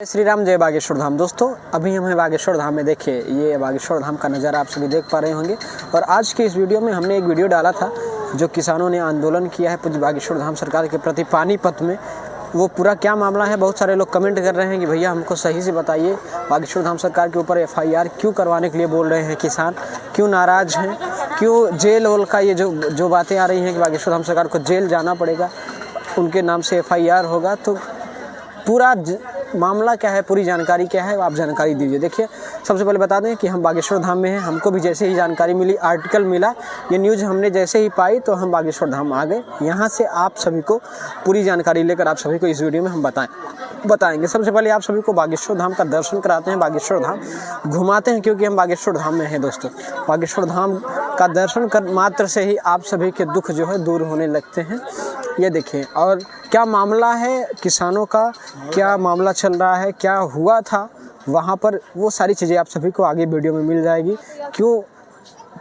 जय श्री राम, जय बागेश्वर धाम। दोस्तों अभी हम हैं बागेश्वर धाम में। देखिए ये बागेश्वर धाम का नज़ारा आप सभी देख पा रहे होंगे। और आज के इस वीडियो में हमने एक वीडियो डाला था जो किसानों ने आंदोलन किया है पूज्य बागेश्वर धाम सरकार के प्रति पानीपत में। वो पूरा क्या मामला है, बहुत सारे लोग कमेंट कर रहे हैं कि भैया हमको सही से बताइए, बागेश्वर धाम सरकार के ऊपर FIR क्यों करवाने के लिए बोल रहे हैं किसान, क्यों नाराज़ हैं, क्यों जेल वोल का ये जो बातें आ रही हैं कि बागेश्वर धाम सरकार को जेल जाना पड़ेगा, उनके नाम से FIR होगा। तो पूरा मामला क्या है, पूरी जानकारी क्या है, आप जानकारी दीजिए। देखिए सबसे पहले बता दें कि हम बागेश्वर धाम में हैं। हमको भी जैसे ही जानकारी मिली, आर्टिकल मिला, ये न्यूज़ हमने जैसे ही पाई तो हम बागेश्वर धाम आ गए। यहाँ से आप सभी को पूरी जानकारी लेकर आप सभी को इस वीडियो में हम बताएंगे। सबसे पहले आप सभी को बागेश्वर धाम का दर्शन कराते हैं, बागेश्वर धाम घुमाते हैं, क्योंकि हम बागेश्वर धाम में हैं। दोस्तों बागेश्वर धाम का दर्शन कर मात्र से ही आप सभी के दुख जो है दूर होने लगते हैं। ये देखें, और क्या मामला है किसानों का, क्या मामला चल रहा है, क्या हुआ था वहाँ पर, वो सारी चीज़ें आप सभी को आगे वीडियो में मिल जाएगी। क्यों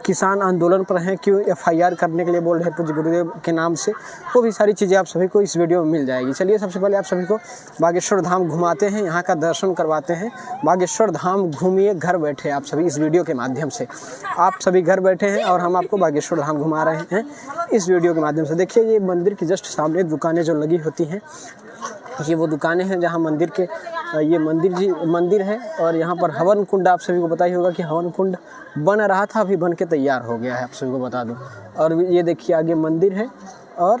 किसान आंदोलन पर हैं, क्यों FIR करने के लिए बोल रहे हैं पूज्य गुरुदेव के नाम से, वो भी सारी चीज़ें आप सभी को इस वीडियो में मिल जाएगी। चलिए सबसे पहले आप सभी को बागेश्वर धाम घुमाते हैं, यहाँ का दर्शन करवाते हैं। बागेश्वर धाम घूमिए घर बैठे, आप सभी इस वीडियो के माध्यम से आप सभी घर बैठे हैं और हम आपको बागेश्वर धाम घुमा रहे हैं इस वीडियो के माध्यम से। देखिए ये मंदिर के जस्ट सामने दुकानें जो लगी होती हैं, ये वो दुकानें हैं जहाँ मंदिर के, ये मंदिर है। और यहाँ पर हवन कुंड, आप सभी को पता ही होगा कि हवन कुंड बन रहा था, अभी बन के तैयार हो गया है, आप सभी को बता दूं। और ये देखिए आगे मंदिर है और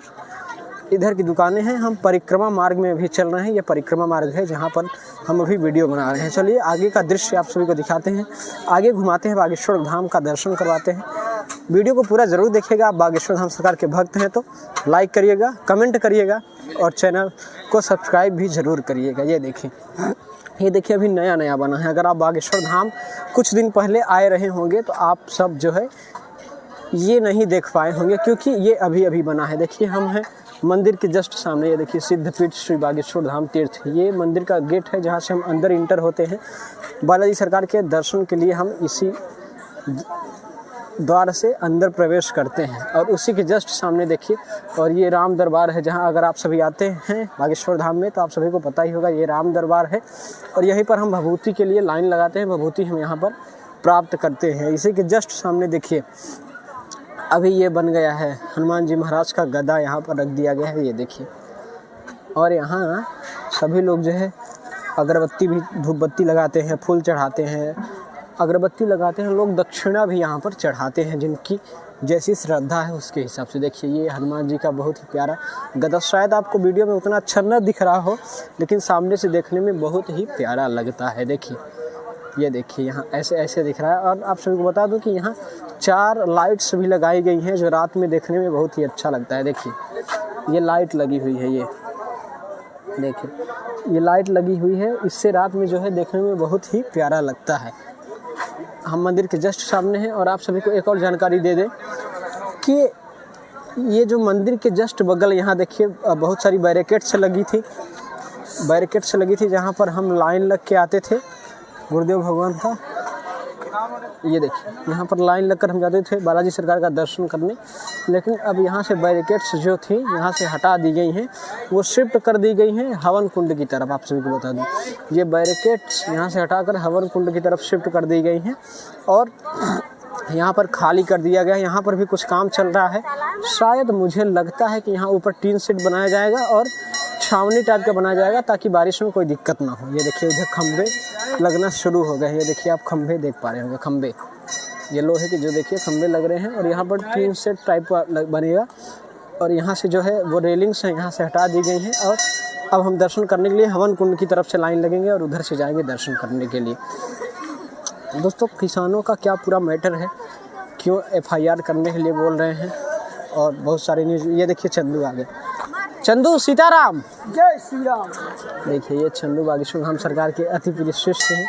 इधर की दुकानें हैं। हम परिक्रमा मार्ग में अभी चल रहे हैं, ये परिक्रमा मार्ग है जहाँ पर हम अभी वीडियो बना रहे हैं। चलिए आगे का दृश्य आप सभी को दिखाते हैं, आगे घुमाते हैं, बागेश्वर धाम का दर्शन करवाते हैं। वीडियो को पूरा ज़रूर देखिएगा। आप बागेश्वर धाम सरकार के भक्त हैं तो लाइक करिएगा, कमेंट करिएगा और चैनल को सब्सक्राइब भी ज़रूर करिएगा। ये देखिए अभी नया बना है। अगर आप बागेश्वर धाम कुछ दिन पहले आए रहे होंगे तो आप सब जो है ये नहीं देख पाए होंगे, क्योंकि ये अभी बना है। देखिए हम हैं मंदिर के जस्ट सामने। ये देखिए सिद्धपीठ श्री बागेश्वर धाम तीर्थ, ये मंदिर का गेट है जहाँ से हम अंदर इंटर होते हैं। बालाजी सरकार के दर्शन के लिए हम इसी द्वार से अंदर प्रवेश करते हैं। और उसी के जस्ट सामने देखिए, और ये राम दरबार है जहाँ अगर आप सभी आते हैं बागेश्वर धाम में तो आप सभी को पता ही होगा ये राम दरबार है। और यहीं पर हम भभूति के लिए लाइन लगाते हैं, भभूति हम यहाँ पर प्राप्त करते हैं। इसी के जस्ट सामने देखिए अभी ये बन गया है हनुमान जी महाराज का गदा, यहाँ पर रख दिया गया है, ये देखिए। और यहाँ सभी लोग जो है अगरबत्ती भी, धूप बत्ती लगाते हैं, फूल चढ़ाते हैं, अगरबत्ती लगाते हैं लोग, दक्षिणा भी यहाँ पर चढ़ाते हैं, जिनकी जैसी श्रद्धा है उसके हिसाब से। देखिए ये हनुमान जी का बहुत ही प्यारा गदा, शायद आपको वीडियो में उतना अच्छा न दिख रहा हो, लेकिन सामने से देखने में बहुत ही प्यारा लगता है। देखिए ये देखिए यहाँ ऐसे दिख रहा है। और आप सभी को बता दूं कि यहाँ 4 लाइट्स भी लगाई गई हैं जो रात में देखने में बहुत ही अच्छा लगता है। देखिए ये लाइट लगी हुई है, ये देखिए ये लाइट लगी हुई है, इससे रात में जो है देखने में बहुत ही प्यारा लगता है। हम मंदिर के जस्ट सामने हैं। और आप सभी को एक और जानकारी दे दें कि ये जो मंदिर के जस्ट बगल, यहाँ देखिए बहुत सारी बैरिकेड्स लगी थी जहाँ पर हम लाइन लग के आते थे गुरुदेव भगवान का। ये देखिए यहाँ पर लाइन लगकर हम जाते थे बालाजी सरकार का दर्शन करने, लेकिन अब यहाँ से बैरिकेड्स जो थी यहाँ से हटा दी गई हैं, वो शिफ्ट कर दी गई हैं हवन कुंड की तरफ। आप सभी को बता दूँ ये बैरिकेड्स यहाँ से हटाकर हवन कुंड की तरफ शिफ्ट कर दी गई हैं और यहाँ पर खाली कर दिया गया है। यहाँ पर भी कुछ काम चल रहा है, शायद मुझे लगता है कि यहाँ ऊपर टीन शेड बनाया जाएगा और छावनी टाइप का बनाया जाएगा ताकि बारिश में कोई दिक्कत ना हो। ये देखिए इधर खंभे लगना शुरू हो गए हैं, ये देखिए आप खंभे देख पा रहे होंगे, खंभे ये लोहे के जो देखिए खंभे लग रहे हैं। और यहाँ पर टीन शेड टाइप का बनेगा और यहाँ से जो है वो रेलिंग्स हैं यहाँ से हटा दी गई हैं। और अब हम दर्शन करने के लिए हवन कुंड की तरफ से लाइन लगेंगे और उधर से जाएंगे दर्शन करने के लिए। दोस्तों किसानों का क्या पूरा मैटर है, क्यों FIR करने के लिए बोल रहे हैं, और बहुत सारे न्यूज़। ये देखिए चंदू आ गए, चंदू सीताराम, जय श्री राम। देखिए ये चंदू बागेश्वर धाम सरकार के अति प्रिय शिष्य हैं।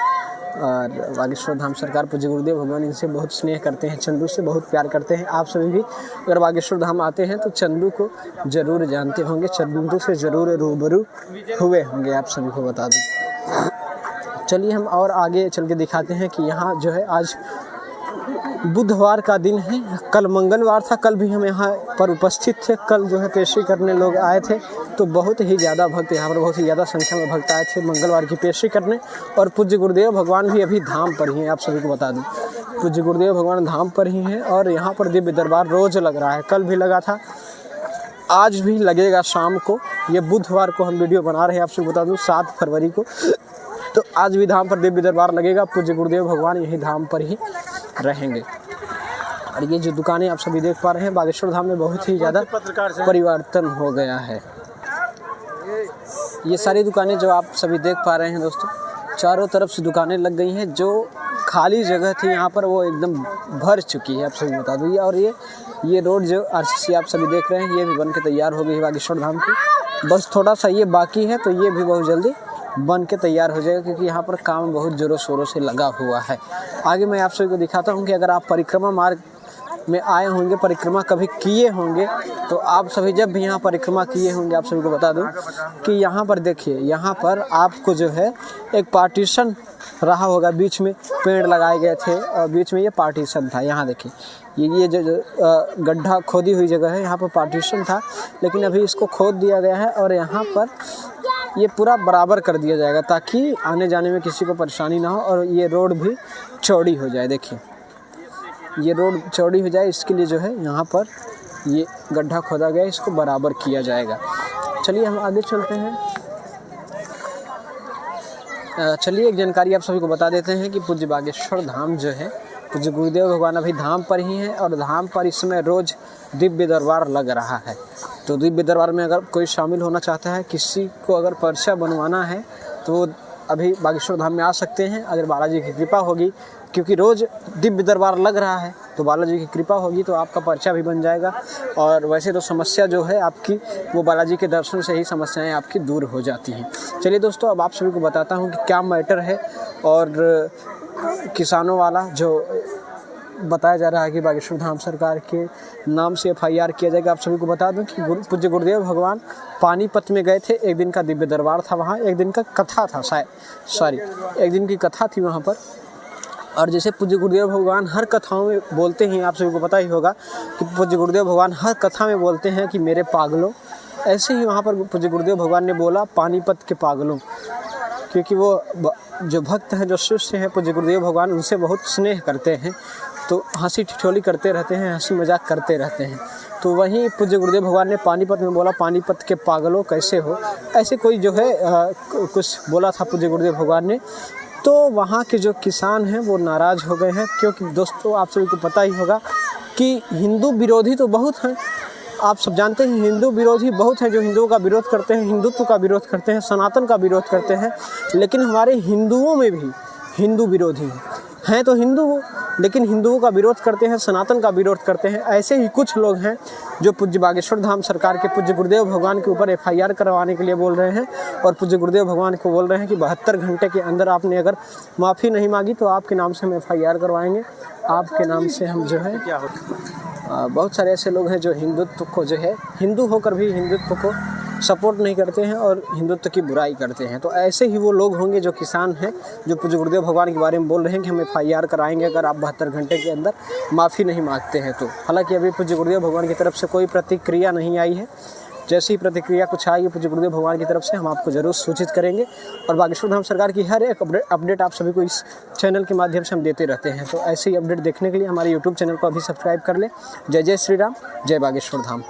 और बागेश्वर धाम सरकार पूज्य गुरुदेव भगवान इनसे बहुत स्नेह करते हैं, चंदू से बहुत प्यार करते हैं। आप सभी भी अगर बागेश्वर धाम आते हैं तो चंदू को ज़रूर जानते होंगे, चंदू से ज़रूर रूबरू हुए होंगे, आप सभी को बता दूँ। चलिए हम और आगे चल के दिखाते हैं कि यहाँ जो है आज बुधवार का दिन है, कल मंगलवार था, कल भी हम यहाँ पर उपस्थित थे। कल जो है पेशी करने लोग आए थे, तो बहुत ही ज़्यादा भक्त यहाँ पर बहुत ही ज़्यादा संख्या में भक्त आए थे मंगलवार की पेशी करने। और पूज्य गुरुदेव भगवान भी अभी धाम पर ही हैं, आप सभी को बता दूँ पूज्य गुरुदेव भगवान धाम पर ही हैं। और यहाँ पर दिव्य दरबार रोज़ लग रहा है, कल भी लगा था, आज भी लगेगा शाम को। ये बुधवार को हम वीडियो बना रहे हैं, आपसे बता दूं 7 फरवरी को। तो आज भी धाम पर दिव्य दरबार लगेगा, पूज्य गुरुदेव भगवान यही धाम पर ही रहेंगे। और ये जो दुकानें आप सभी देख पा रहे हैं, बागेश्वर धाम में बहुत ही ज़्यादा परिवर्तन हो गया है। ये सारी दुकानें जो आप सभी देख पा रहे हैं दोस्तों, चारों तरफ से दुकानें लग गई हैं। जो खाली जगह थी यहाँ पर वो एकदम भर चुकी है, आप सभी बता दूँ। और ये रोड जो आरसीसी आप सभी देख रहे हैं, ये भी बन के तैयार हो गई है बागेश्वर धाम की। बस थोड़ा सा ये बाकी है, तो ये भी बहुत जल्दी बन के तैयार हो जाएगा, क्योंकि यहाँ पर काम बहुत ज़ोरों शोरों से लगा हुआ है। आगे मैं आप सभी को दिखाता हूँ कि अगर आप परिक्रमा मार्ग में आए होंगे, परिक्रमा कभी किए होंगे, तो आप सभी जब भी यहाँ परिक्रमा किए होंगे, आप सभी को बता दूं कि यहाँ पर देखिए, यहाँ पर आपको जो है एक पार्टीशन रहा होगा, बीच में पेड़ लगाए गए थे और बीच में ये पार्टीशन था। यहाँ देखिए, ये जो गड्ढा खोदी हुई जगह है, यहाँ पर पार्टीशन था, लेकिन अभी इसको खोद दिया गया है और यहाँ पर ये पूरा बराबर कर दिया जाएगा, ताकि आने जाने में किसी को परेशानी ना हो और ये रोड भी चौड़ी हो जाए। देखिए, ये रोड चौड़ी हो जाए, इसके लिए जो है यहाँ पर ये गड्ढा खोदा गया, इसको बराबर किया जाएगा। चलिए हम आगे चलते हैं। चलिए एक जानकारी आप सभी को बता देते हैं कि पूज्य बागेश्वर धाम जो है, पूज्य गुरुदेव भगवान अभी धाम पर ही हैं और धाम पर इस समय रोज़ दिव्य दरबार लग रहा है। तो दिव्य दरबार में अगर कोई शामिल होना चाहता है, किसी को अगर पर्चा बनवाना है, तो वो अभी बागेश्वर धाम में आ सकते हैं, अगर बालाजी की कृपा होगी, क्योंकि रोज़ दिव्य दरबार लग रहा है, तो बालाजी की कृपा होगी तो आपका पर्चा भी बन जाएगा। और वैसे तो समस्या जो है आपकी, वो बालाजी के दर्शन से ही समस्याएं आपकी दूर हो जाती हैं। चलिए दोस्तों, अब आप सभी को बताता हूं कि क्या मैटर है। और किसानों वाला जो बताया जा रहा है कि बागेश्वर धाम सरकार के नाम से FIR किया जाएगा, आप सभी को बता दूं कि पूज्य गुरुदेव भगवान पानीपत में गए थे। एक दिन का दिव्य दरबार था वहाँ, एक दिन का कथा था, एक दिन की कथा थी वहाँ पर। और जैसे पूज्य गुरुदेव भगवान हर कथाओं में बोलते हैं, आप सभी को पता ही होगा कि पूज्य गुरुदेव भगवान हर कथा में बोलते हैं कि मेरे पागलों, ऐसे ही वहाँ पर पूज्य गुरुदेव भगवान ने बोला पानीपत के पागलों, क्योंकि वो जो भक्त हैं, जो शिष्य हैं पूज्य गुरुदेव भगवान, उनसे बहुत स्नेह करते हैं, तो हंसी ठिठोली करते रहते हैं, हंसी मजाक करते रहते हैं। तो वहीं पूज्य गुरुदेव भगवान ने पानीपत में बोला पानीपत के पागलों कैसे हो, ऐसे कोई जो है कुछ बोला था पूज्य गुरुदेव भगवान ने। तो वहाँ के जो किसान हैं वो नाराज़ हो गए हैं, क्योंकि दोस्तों आप सभी को पता ही होगा कि हिंदू विरोधी तो बहुत हैं, आप सब जानते हैं हिंदू विरोधी बहुत हैं, जो हिंदुओं का विरोध करते हैं, हिंदुत्व का विरोध करते हैं, सनातन का विरोध करते हैं। लेकिन हमारे हिंदुओं में भी हिंदू विरोधी हैं, तो हिंदू, लेकिन हिंदुओं का विरोध करते हैं, सनातन का विरोध करते हैं। ऐसे ही कुछ लोग हैं जो पूज्य बागेश्वर धाम सरकार के पूज्य गुरुदेव भगवान के ऊपर FIR करवाने के लिए बोल रहे हैं और पूज्य गुरुदेव भगवान को बोल रहे हैं कि 72 घंटे के अंदर आपने अगर माफ़ी नहीं मांगी तो आपके नाम से हम FIR करवाएंगे, आपके नाम से हम जो है क्या बहुत सारे ऐसे लोग हैं जो हिंदुत्व को जो है, हिंदू होकर भी हिंदुत्व को सपोर्ट नहीं करते हैं और हिंदुत्व की बुराई करते हैं। तो ऐसे ही वो लोग होंगे जो किसान हैं, जो पूज्य गुरुदेव भगवान के बारे में बोल रहे हैं कि हम FIR कराएंगे अगर आप 72 घंटे के अंदर माफ़ी नहीं मांगते हैं तो। हालांकि अभी पूज्य गुरुदेव भगवान की तरफ से कोई प्रतिक्रिया नहीं आई है। जैसी ही प्रतिक्रिया कुछ आएगी पूज्य गुरुदेव भगवान की तरफ से, हम आपको ज़रूर सूचित करेंगे। और बागेश्वर धाम सरकार की हर एक अपडेट आप सभी को इस चैनल के माध्यम से हम देते रहते हैं। तो ऐसे ही अपडेट देखने के लिए हमारे YouTube चैनल को अभी सब्सक्राइब कर लें। जय जय श्री राम, जय बागेश्वर धाम।